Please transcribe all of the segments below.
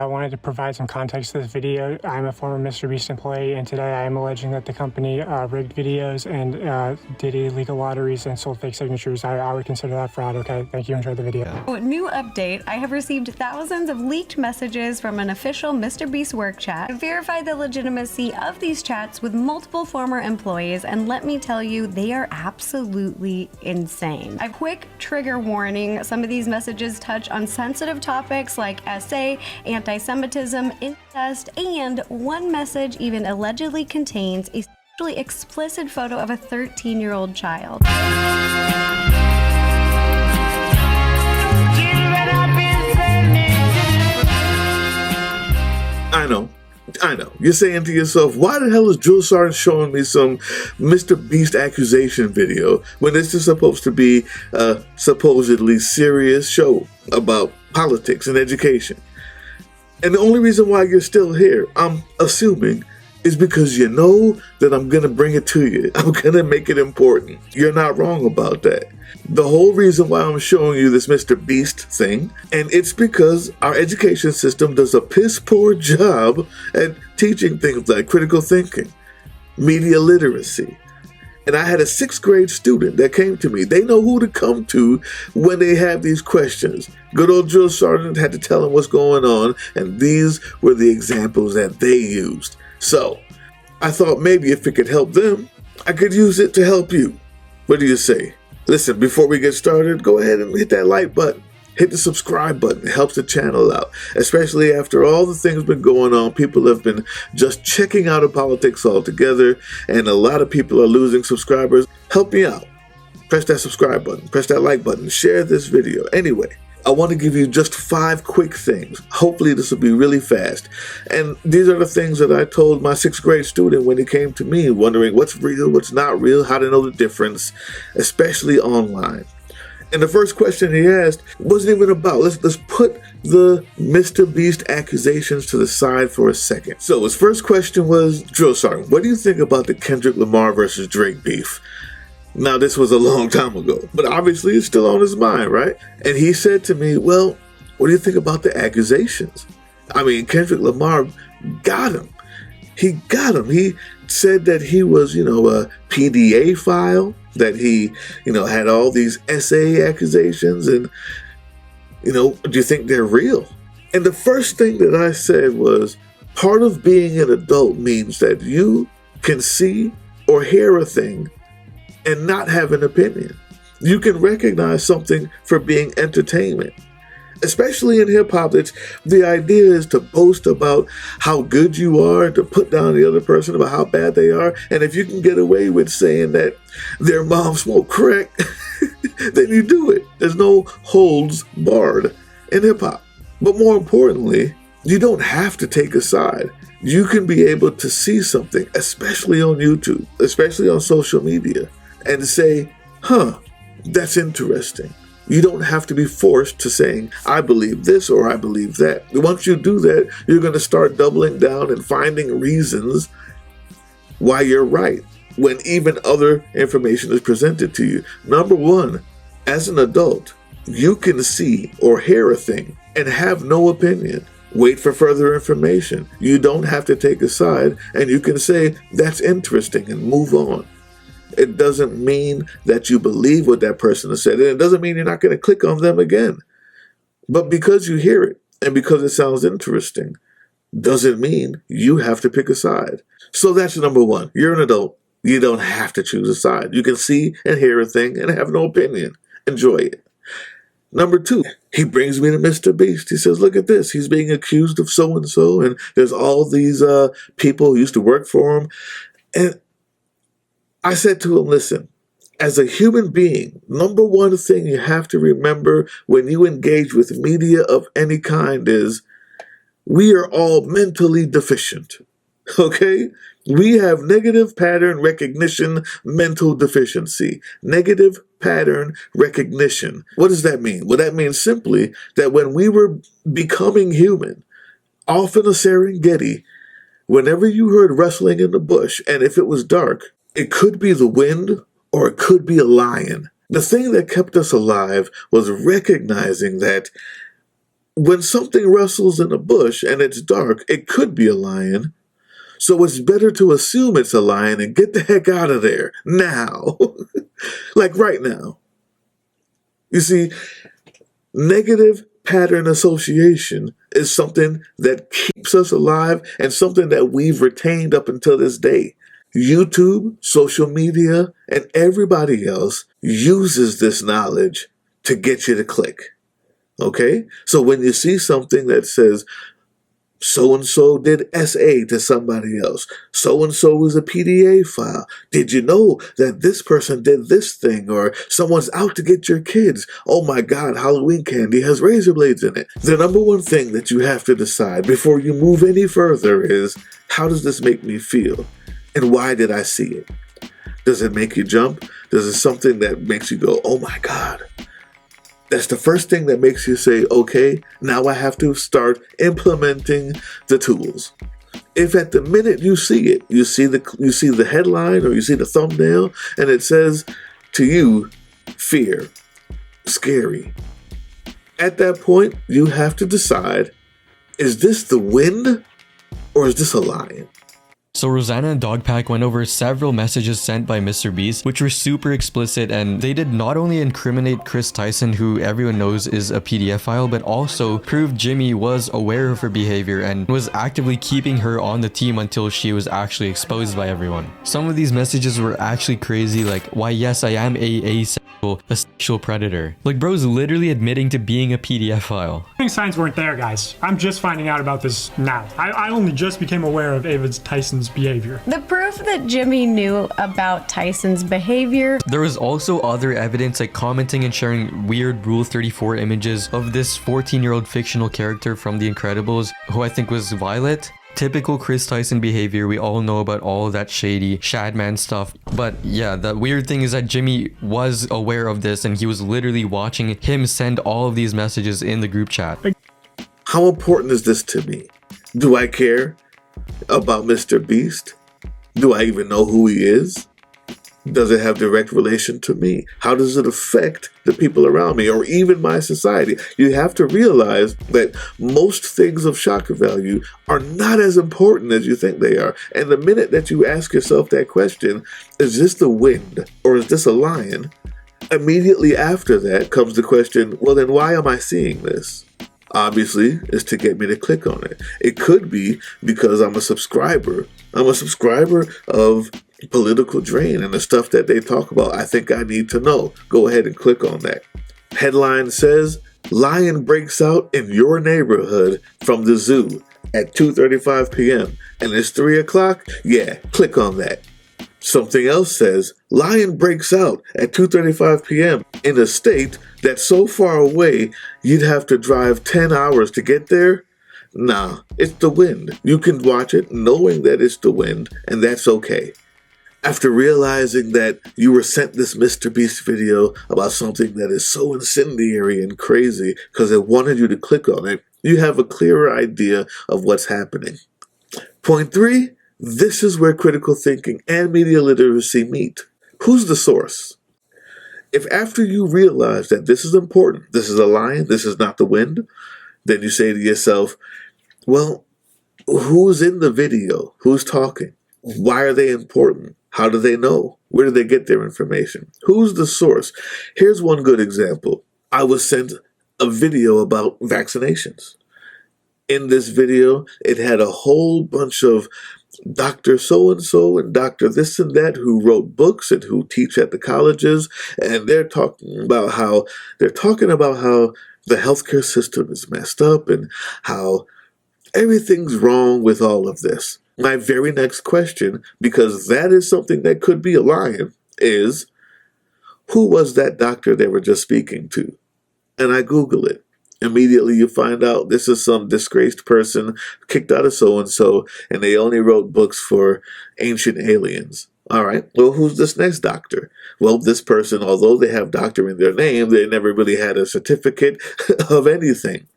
I wanted to provide some context to this video. I'm a former Mr. Beast employee, and today I am alleging that the company rigged videos and did illegal lotteries and sold fake signatures. I would consider that fraud. Okay, thank you. Enjoy the video. New update. I have received thousands of leaked messages from an official Mr. Beast work chat. I verified the legitimacy of these chats with multiple former employees, and let me tell you, they are absolutely insane. A quick trigger warning. Some of these messages touch on sensitive topics like SA, anti-Semitism, incest, and one message even allegedly contains a sexually explicit photo of a 13-year-old child. I know. You're saying to yourself, why the hell is Drill Sergeant showing me some Mr. Beast accusation video when this is supposed to be a supposedly serious show about politics and education? And the only reason why you're still here, I'm assuming, is because you know that I'm going to bring it to you. I'm going to make it important. You're not wrong about that. The whole reason why I'm showing you this Mr. Beast thing, and it's because our education system does a piss poor job at teaching things like critical thinking, media literacy. And I had a 6th grade student that came to me. They know who to come to when they have these questions. Good old Drill Sergeant had to tell them what's going on, and these were the examples that they used. So, I thought maybe if it could help them, I could use it to help you. What do you say? Listen, before we get started, go ahead and hit that like button. Hit the subscribe button. It helps the channel out. Especially after all the things been going on. People have been just checking out of politics altogether. And a lot of people are losing subscribers. Help me out. Press that subscribe button. Press that like button. Share this video. Anyway, I want to give you just 5 quick things. Hopefully this will be really fast. And these are the things that I told my 6th grade student when he came to me, wondering what's real, what's not real, how to know the difference, especially online. And the first question he asked wasn't even about, let's put the Mr. Beast accusations to the side for a second. So his first question was, Drill Sergeant, what do you think about the Kendrick Lamar versus Drake beef? Now, this was a long time ago, but obviously it's still on his mind, right? And he said to me, well, what do you think about the accusations? I mean, Kendrick Lamar got him. He got him. He said that he was, a PDA file, that he, had all these SA accusations, and, do you think they're real? And the first thing that I said was, part of being an adult means that you can see or hear a thing and not have an opinion. You can recognize something for being entertainment. Especially in hip-hop, the idea is to boast about how good you are, to put down the other person about how bad they are. And if you can get away with saying that their mom smoked crack, then you do it. There's no holds barred in hip-hop. But more importantly, you don't have to take a side. You can be able to see something, especially on YouTube, especially on social media, and say, that's interesting. You don't have to be forced to saying, I believe this or I believe that. Once you do that, you're going to start doubling down and finding reasons why you're right when even other information is presented to you. Number one, as an adult, you can see or hear a thing and have no opinion. Wait for further information. You don't have to take a side, and you can say, that's interesting, and move on. It doesn't mean that you believe what that person has said, and it doesn't mean you're not going to click on them again. But because you hear it, and because it sounds interesting, doesn't mean you have to pick a side. So that's number one. You're an adult. You don't have to choose a side. You can see and hear a thing and have no opinion. Enjoy it. Number two, he brings me to Mr. Beast. He says, look at this. He's being accused of so-and-so, and there's all these people who used to work for him. And I said to him, listen, as a human being, number one thing you have to remember when you engage with media of any kind is we are all mentally deficient, okay? We have negative pattern recognition, mental deficiency. Negative pattern recognition. What does that mean? Well, that means simply that when we were becoming human, off in a Serengeti, whenever you heard rustling in the bush, and if it was dark, it could be the wind or it could be a lion. The thing that kept us alive was recognizing that when something rustles in a bush and it's dark, it could be a lion. So it's better to assume it's a lion and get the heck out of there now. Like right now. You see, negative pattern association is something that keeps us alive and something that we've retained up until this day. YouTube, social media, and everybody else uses this knowledge to get you to click. Okay? So when you see something that says, so-and-so did SA to somebody else. So-and-so is a PDA file. Did you know that this person did this thing? Or someone's out to get your kids. Oh my God, Halloween candy has razor blades in it. The number one thing that you have to decide before you move any further is, how does this make me feel? And why did I see it? Does it make you jump? Does it something that makes you go, oh my God? That's the first thing that makes you say, okay, now I have to start implementing the tools. If at the minute you see it, you see the headline or you see the thumbnail and it says to you, fear, scary. At that point, you have to decide, is this the wind or is this a lion? So Rosanna and Dogpack went over several messages sent by Mr. Beast, which were super explicit, and they did not only incriminate Chris Tyson, who everyone knows is a PDF file, but also proved Jimmy was aware of her behavior and was actively keeping her on the team until she was actually exposed by everyone. Some of these messages were actually crazy, like, why yes, I am a sexual predator. Like, bro's literally admitting to being a PDF file. Signs weren't there, guys. I'm just finding out about this now. I only just became aware of Tyson's behavior. The proof that Jimmy knew about Tyson's behavior. There was also other evidence, like commenting and sharing weird Rule 34 images of this 14-year-old fictional character from The Incredibles, who I think was Violet. Typical Chris Tyson behavior. We all know about all of that shady Shadman stuff. But yeah, the weird thing is that Jimmy was aware of this and he was literally watching him send all of these messages in the group chat. How important is this to me? Do I care about Mr. Beast? Do I even know who he is? Does it have direct relation to me? How does it affect the people around me or even my society? You have to realize that most things of shock value are not as important as you think they are. And the minute that you ask yourself that question, is this the wind or is this a lion? Immediately after that comes the question, well then why am I seeing this? Obviously, it's to get me to click on it. It could be because I'm a subscriber. I'm a subscriber of Political Drain and the stuff that they talk about. I think I need to know. Go ahead and click on that. Headline says, lion breaks out in your neighborhood from the zoo at 2:35 p.m. and it's 3 o'clock? Yeah, click on that. Something else says, lion breaks out at 2:35 p.m. in a state that's so far away you'd have to drive 10 hours to get there. Nah, it's the wind. You can watch it knowing that it's the wind, and that's okay. After realizing that you were sent this Mr. Beast video about something that is so incendiary and crazy because it wanted you to click on it, you have a clearer idea of what's happening. Point 3, this is where critical thinking and media literacy meet. Who's the source? If after you realize that this is important, this is a lion, this is not the wind, then you say to yourself, well, who's in the video? Who's talking? Why are they important? How do they know? Where do they get their information? Who's the source? Here's one good example. I was sent a video about vaccinations. In this video, it had a whole bunch of Dr. So-and-so and Dr. this and that who wrote books and who teach at the colleges, and they're talking about how the healthcare system is messed up and how everything's wrong with all of this. My very next question, because that is something that could be a lion, is who was that doctor they were just speaking to? And I Google it. Immediately you find out this is some disgraced person kicked out of so-and-so, and they only wrote books for ancient aliens. All right, well, who's this next doctor? Well, this person, although they have doctor in their name, they never really had a certificate of anything.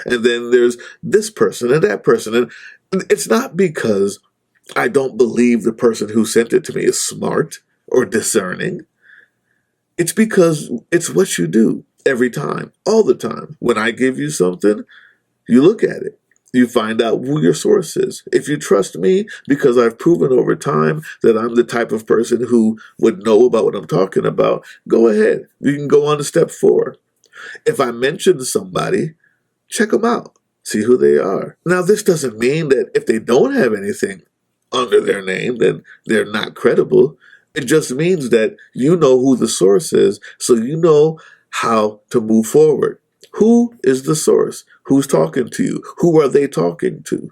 And then there's this person and that person. And it's not because I don't believe the person who sent it to me is smart or discerning. It's because it's what you do. every time, all the time. When I give you something, you look at it. You find out who your source is. If you trust me, because I've proven over time that I'm the type of person who would know about what I'm talking about, go ahead. You can go on to step 4. If I mention somebody, check them out. See who they are. Now, this doesn't mean that if they don't have anything under their name, then they're not credible. It just means that you know who the source is, so you know how to move forward. Who is the source? Who's talking to you? Who are they talking to?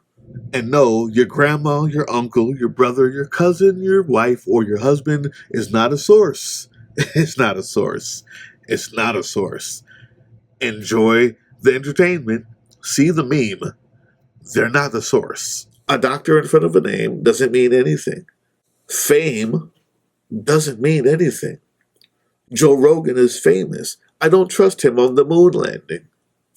And no, your grandma, your uncle, your brother, your cousin, your wife, or your husband is not a source. It's not a source. It's not a source. Enjoy the entertainment. See the meme. They're not the source. A doctor in front of a name doesn't mean anything. Fame doesn't mean anything. Joe Rogan is famous. I don't trust him on the moon landing.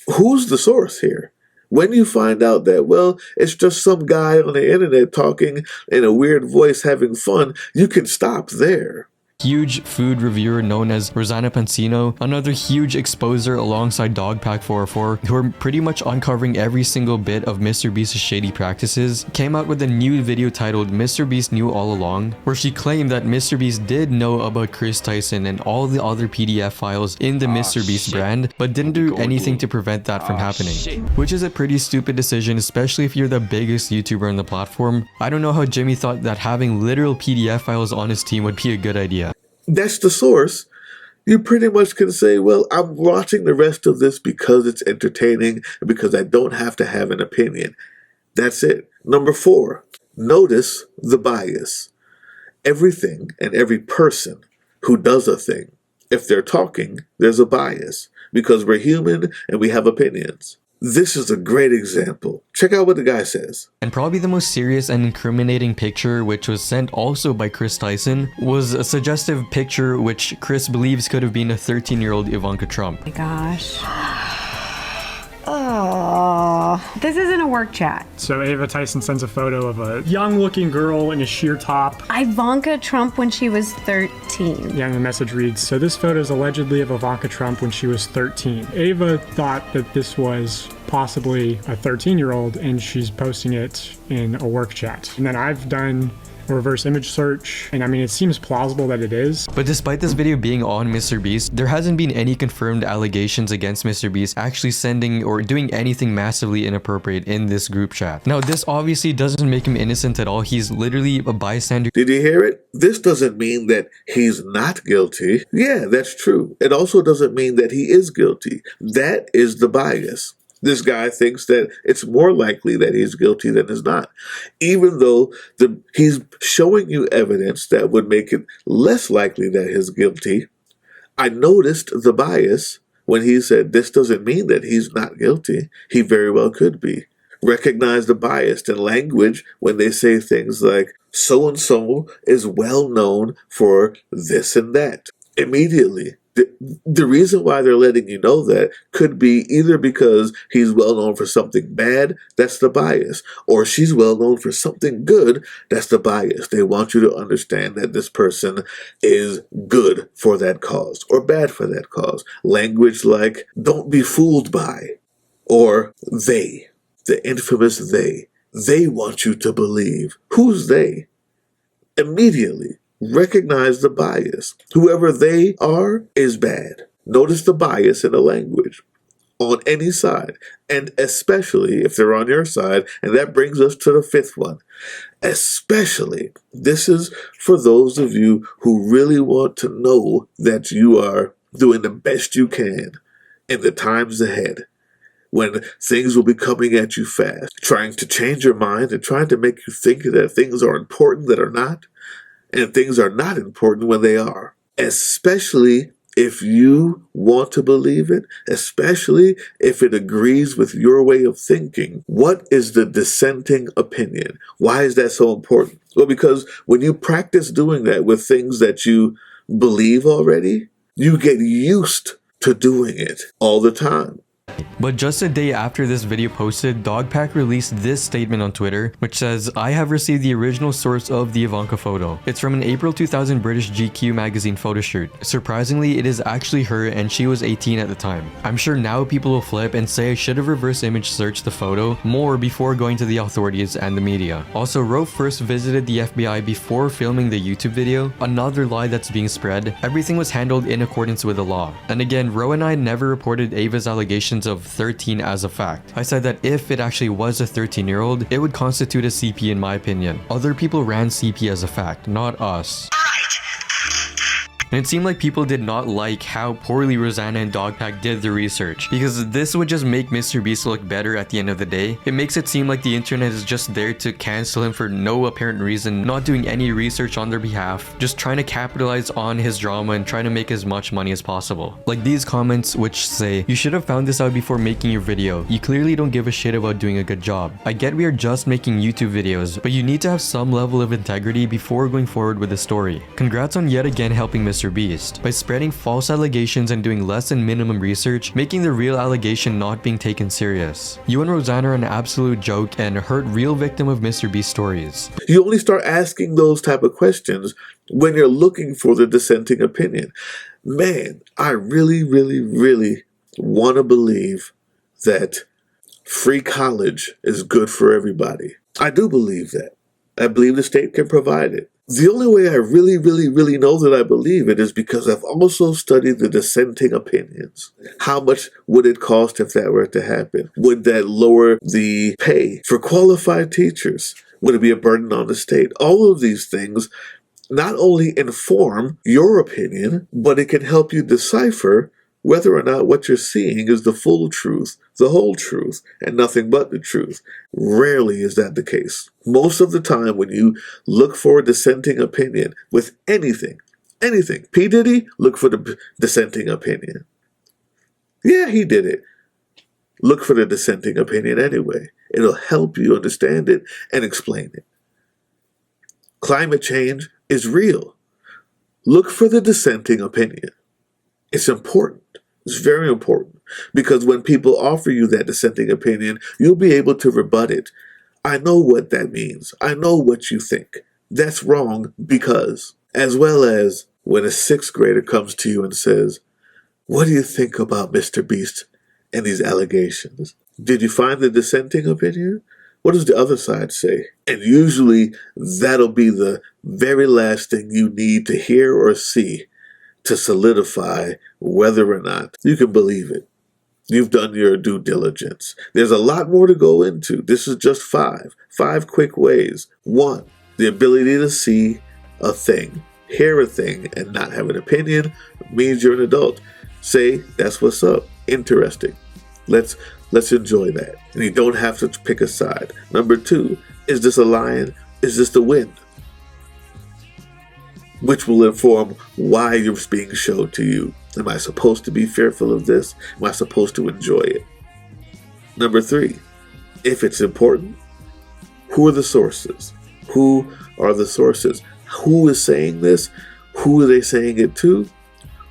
Who's the source here? When you find out that, well, it's just some guy on the internet talking in a weird voice having fun, you can stop there. Huge food reviewer known as Rosanna Pansino, another huge exposer alongside Dogpack404, who are pretty much uncovering every single bit of MrBeast's shady practices, came out with a new video titled MrBeast Knew All Along, where she claimed that MrBeast did know about Chris Tyson and all the other PDF files in the MrBeast brand, but didn't do anything to prevent that from happening. Which is a pretty stupid decision, especially if you're the biggest YouTuber on the platform. I don't know how Jimmy thought that having literal PDF files on his team would be a good idea. That's the source. You pretty much can say, well, I'm watching the rest of this because it's entertaining and because I don't have to have an opinion. That's it. Number 4, notice the bias. Everything and every person who does a thing, if they're talking, there's a bias because we're human and we have opinions. This is a great example. Check out what the guy says. And probably the most serious and incriminating picture, which was sent also by Chris Tyson, was a suggestive picture which Chris believes could have been a 13-year-old Ivanka Trump. Oh my gosh. Oh, this isn't a work chat. So Ava Tyson sends a photo of a young-looking girl in a sheer top. Ivanka Trump when she was 13. Yeah, and the message reads, so this photo is allegedly of Ivanka Trump when she was 13. Ava thought that this was possibly a 13-year-old, and she's posting it in a work chat. And then I've done a reverse image search, and I mean, it seems plausible that it is. But despite this video being on MrBeast, there hasn't been any confirmed allegations against MrBeast actually sending or doing anything massively inappropriate in this group chat. Now, this obviously doesn't make him innocent at all. He's literally a bystander. Did you hear it? This doesn't mean that he's not guilty. Yeah, that's true. It also doesn't mean that he is guilty. That is the bias. This guy thinks that it's more likely that he's guilty than is not, even though he's showing you evidence that would make it less likely that he's guilty. I noticed the bias when he said this doesn't mean that he's not guilty. He very well could be. Recognize the bias in language when they say things like, so-and-so is well known for this and that. Immediately. The reason why they're letting you know that could be either because he's well known for something bad, that's the bias, or she's well known for something good, that's the bias. They want you to understand that this person is good for that cause or bad for that cause. Language like, don't be fooled by, or they, the infamous they. They want you to believe. Who's they? Immediately. Recognize the bias. Whoever they are is bad. Notice the bias in the language on any side, and especially if they're on your side, and that brings us to the 5th one. Especially, this is for those of you who really want to know that you are doing the best you can in the times ahead, when things will be coming at you fast, trying to change your mind and trying to make you think that things are important that are not, and things are not important when they are. Especially if you want to believe it, especially if it agrees with your way of thinking. What is the dissenting opinion? Why is that so important? Well, because when you practice doing that with things that you believe already, you get used to doing it all the time. But just a day after this video posted, Dogpack released this statement on Twitter, which says, "I have received the original source of the Ivanka photo. It's from an April 2000 British GQ magazine photo shoot. Surprisingly, it is actually her and she was 18 at the time. I'm sure now people will flip and say I should have reverse image searched the photo more before going to the authorities and the media. Also, Ro first visited the FBI before filming the YouTube video. Another lie that's being spread. Everything was handled in accordance with the law. And again, Ro and I never reported Ava's allegations of 13 as a fact. I said that if it actually was a 13-year-old, it would constitute a CP in my opinion. Other people ran CP as a fact, not us." And it seemed like people did not like how poorly Rosanna and Dogpack did the research, because this would just make Mr. Beast look better at the end of the day. It makes it seem like the internet is just there to cancel him for no apparent reason, not doing any research on their behalf, just trying to capitalize on his drama and trying to make as much money as possible. Like these comments which say, "You should have found this out before making your video. You clearly don't give a shit about doing a good job. I get we are just making YouTube videos, but you need to have some level of integrity before going forward with the story. Congrats on yet again helping Mr. Beast by spreading false allegations and doing less than minimum research, making the real allegation not being taken serious. You and Rosanna are an absolute joke and hurt real victim of Mr. Beast stories." You only start asking those type of questions when you're looking for the dissenting opinion. Man, I really, really, really want to believe that free college is good for everybody. I do believe that. I believe the state can provide it. The only way I really, really, really know that I believe it is because I've also studied the dissenting opinions. How much would it cost if that were to happen? Would that lower the pay for qualified teachers? Would it be a burden on the state? All of these things not only inform your opinion, but it can help you decipher whether or not what you're seeing is the full truth, the whole truth, and nothing but the truth. Rarely is that the case. Most of the time when you look for a dissenting opinion with anything, P. Diddy, look for the dissenting opinion. Yeah, he did it. Look for the dissenting opinion anyway. It'll help you understand it and explain it. Climate change is real. Look for the dissenting opinion. It's important. It's very important, because when people offer you that dissenting opinion, you'll be able to rebut it. I know what that means. I know what you think. That's wrong because, as well as when a 6th grader comes to you and says, "What do you think about Mr. Beast and these allegations? Did you find the dissenting opinion? What does the other side say?" And usually that'll be the very last thing you need to hear or see to solidify whether or not you can believe it. You've done your due diligence. There's a lot more to go into. This is just five quick ways. 1, the ability to see a thing, hear a thing, and not have an opinion means you're an adult. Say, that's what's up. Interesting. Let's enjoy that. And you don't have to pick a side. Number 2, is this a lion? Is this the wind? Which will inform why you're being shown to you. Am I supposed to be fearful of this? Am I supposed to enjoy it? Number 3, if it's important, who are the sources? Who are the sources? Who is saying this? Who are they saying it to?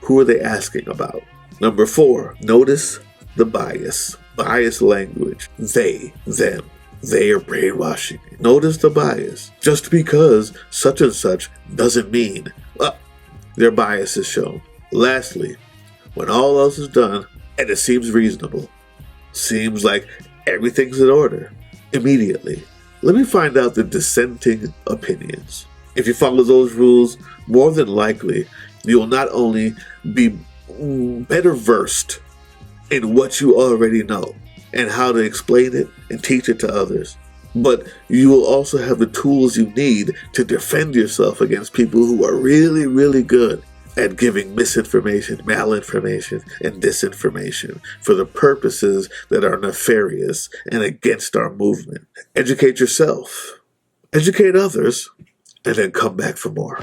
Who are they asking about? Number 4, notice the bias. Bias language. They, them. They are brainwashing. Notice the bias. Just because such and such doesn't mean their bias is shown. Lastly, when all else is done and it seems reasonable, seems like everything's in order, immediately, let me find out the dissenting opinions. If you follow those rules, more than likely, you'll not only be better versed in what you already know and how to explain it and teach it to others, but you will also have the tools you need to defend yourself against people who are really, really good at giving misinformation, malinformation, and disinformation for the purposes that are nefarious and against our movement. Educate yourself, educate others, and then come back for more.